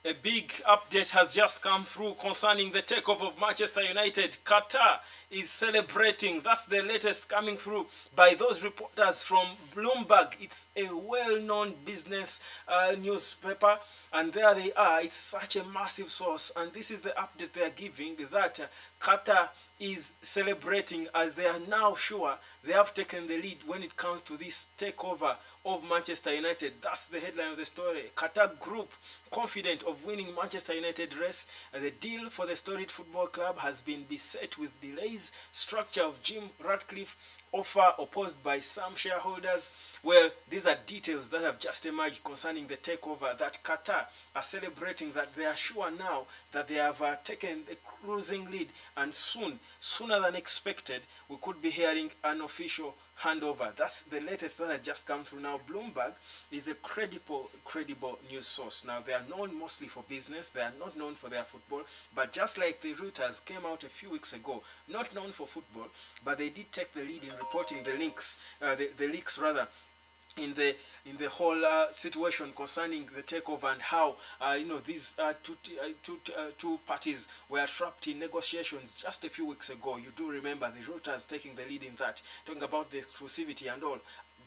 A big update has just come through concerning the takeover of Manchester United. Qatar is celebrating. That's the latest coming through by those reporters from Bloomberg. It's a well-known business newspaper, and there they are. It's such a massive source, and this is the update they are giving, that Qatar is celebrating, as they are now sure they have taken the lead when it comes to this takeover of Manchester United. That's the headline of the story. Qatar Group confident of winning Manchester United race. The deal for the storied football club has been beset with delays. Structure of Jim Ratcliffe offer opposed by some shareholders. Well, these are details that have just emerged concerning the takeover, that Qatar are celebrating, that they are sure now that they have taken the cruising lead, and sooner than expected, we could be hearing an official handover. That's the latest that has just come through now. Bloomberg is a credible news source. Now, they are known mostly for business. They are not known for their football. But just like the Reuters came out a few weeks ago, not known for football, but they did take the lead in reporting the leaks in the whole situation concerning the takeover, and how these two parties were trapped in negotiations just a few weeks ago. You do remember the Reuters taking the lead in that, talking about the exclusivity and all.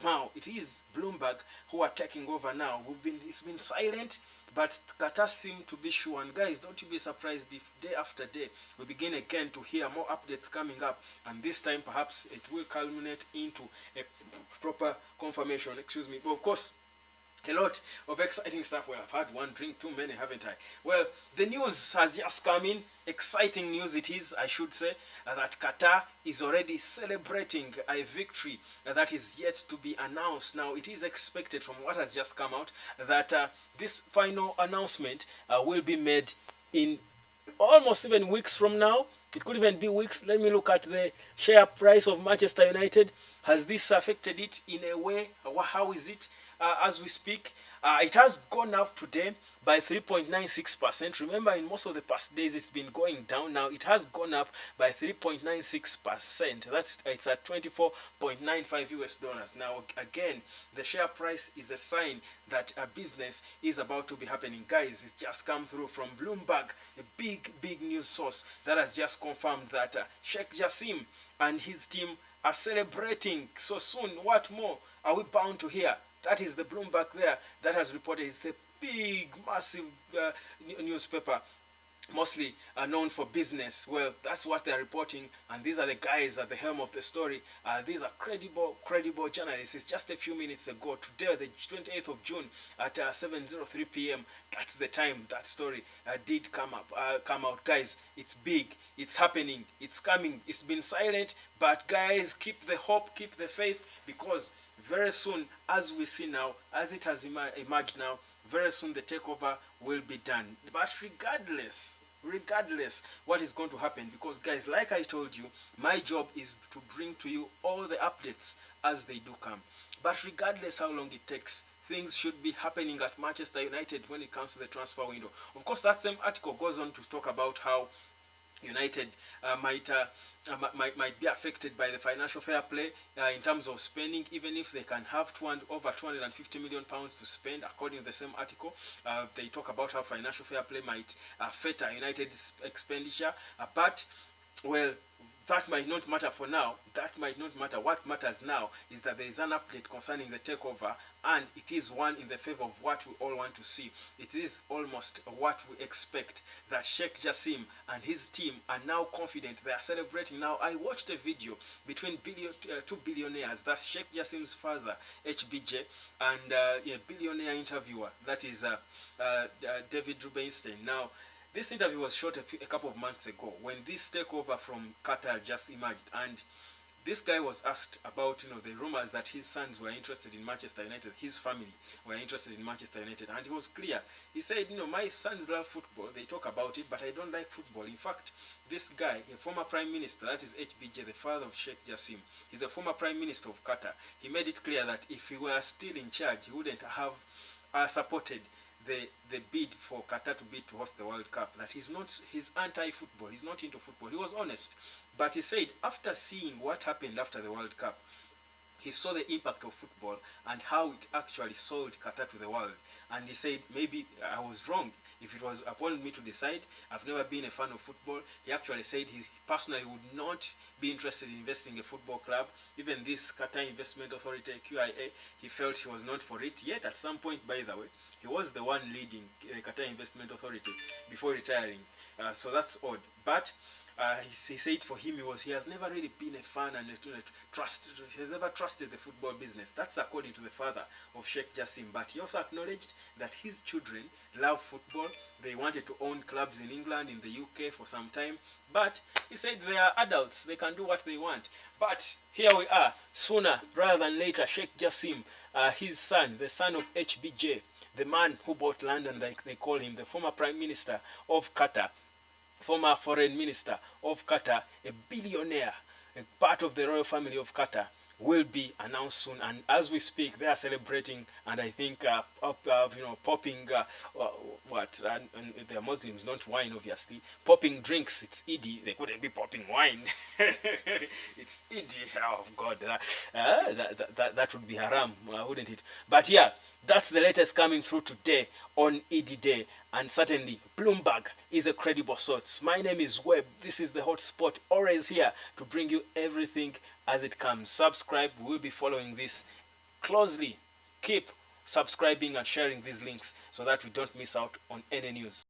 Now it is Bloomberg who are taking over now. It's been silent, but Qatar seem to be sure. And guys, don't you be surprised if day after day we begin again to hear more updates coming up, and this time perhaps it will culminate into a proper confirmation. Excuse me. But of course, a lot of exciting stuff. Well, I've had one drink too many, haven't I? Well, the news has just come in. Exciting news it is, I should say, that Qatar is already celebrating a victory that is yet to be announced. Now, it is expected from what has just come out that this final announcement will be made in almost even weeks from now. It could even be weeks. Let me look at the share price of Manchester United. Has this affected it in a way? How is it as we speak? It has gone up today by 3.96%. Remember, in most of the past days, it's been going down. Now, it has gone up by 3.96%. It's at 24.95 US dollars. Now, again, the share price is a sign that a business is about to be happening. Guys, it's just come through from Bloomberg, a big news source that has just confirmed that Sheikh Jassim and his team are celebrating so soon. What more are we bound to hear? That is the Bloomberg there that has reported. It's a big, massive newspaper, mostly known for business. Well, that's what they're reporting, and these are the guys at the helm of the story. These are credible journalists. It's just a few minutes ago, today, the 28th of June at 7:03 p.m. That's the time that story did come out. Guys, it's big. It's happening. It's coming. It's been silent, but guys, keep the hope, keep the faith, because very soon, as we see now, as it has emerged now, very soon the takeover will be done. But regardless what is going to happen, because guys, like I told you, my job is to bring to you all the updates as they do come. But regardless how long it takes, things should be happening at Manchester United when it comes to the transfer window. Of course, that same article goes on to talk about how United might be affected by the financial fair play in terms of spending, even if they can have over 250 million pounds to spend. According to the same article, they talk about how financial fair play might affect United's expenditure, but well, that might not matter for now. That might not matter. What matters now is that there is an update concerning the takeover, and it is one in the favor of what we all want to see. It is almost what we expect, that Sheikh Jassim and his team are now confident. They are celebrating now. I watched a video between two billionaires. That's Sheikh Jassim's father, HBJ, and a billionaire interviewer, that is David Rubenstein. Now, this interview was shot a couple of months ago when this takeover from Qatar just emerged, and this guy was asked about the rumors that his sons were interested in Manchester United, his family were interested in Manchester United, and he was clear. He said, my sons love football, they talk about it, but I don't like football. In fact, this guy, a former prime minister, that is HBJ, the father of Sheikh Jassim, he's a former prime minister of Qatar. He made it clear that if he were still in charge, he wouldn't have supported the bid for Qatar to host the World Cup. That he's anti-football, he's not into football. He was honest, but he said after seeing what happened after the World Cup, he saw the impact of football and how it actually sold Qatar to the world, and he said, maybe I was wrong. if it was upon me to decide, I've never been a fan of football. He actually said he personally would not be interested in investing in a football club. Even this Qatar Investment Authority, QIA, he felt he was not for it. Yet at some point, by the way, he was the one leading the Qatar Investment Authority before retiring. So that's odd. But he said for him he has never really been a fan and he has never trusted the football business. That's according to the father of Sheikh Jassim. But he also acknowledged that his children love football. They wanted to own clubs in England, in the UK for some time. But he said they are adults. They can do what they want. But here we are. Sooner rather than later, Sheikh Jassim, his son, the son of HBJ, the man who bought London, like they call him, the former Prime Minister of Qatar, former foreign minister of Qatar, a billionaire, a part of the royal family of Qatar, will be announced soon. And as we speak, they are celebrating, and I think popping and they're Muslims, not wine, obviously. Popping drinks. It's Eid. They couldn't be popping wine. It's Eid. Oh God, that would be haram, wouldn't it? But yeah, that's the latest coming through today on Eid Day. And certainly, Bloomberg is a credible source. My name is Webb. This is the Hotspot, always here to bring you everything as it comes. Subscribe. We'll be following this closely. Keep subscribing and sharing these links so that we don't miss out on any news.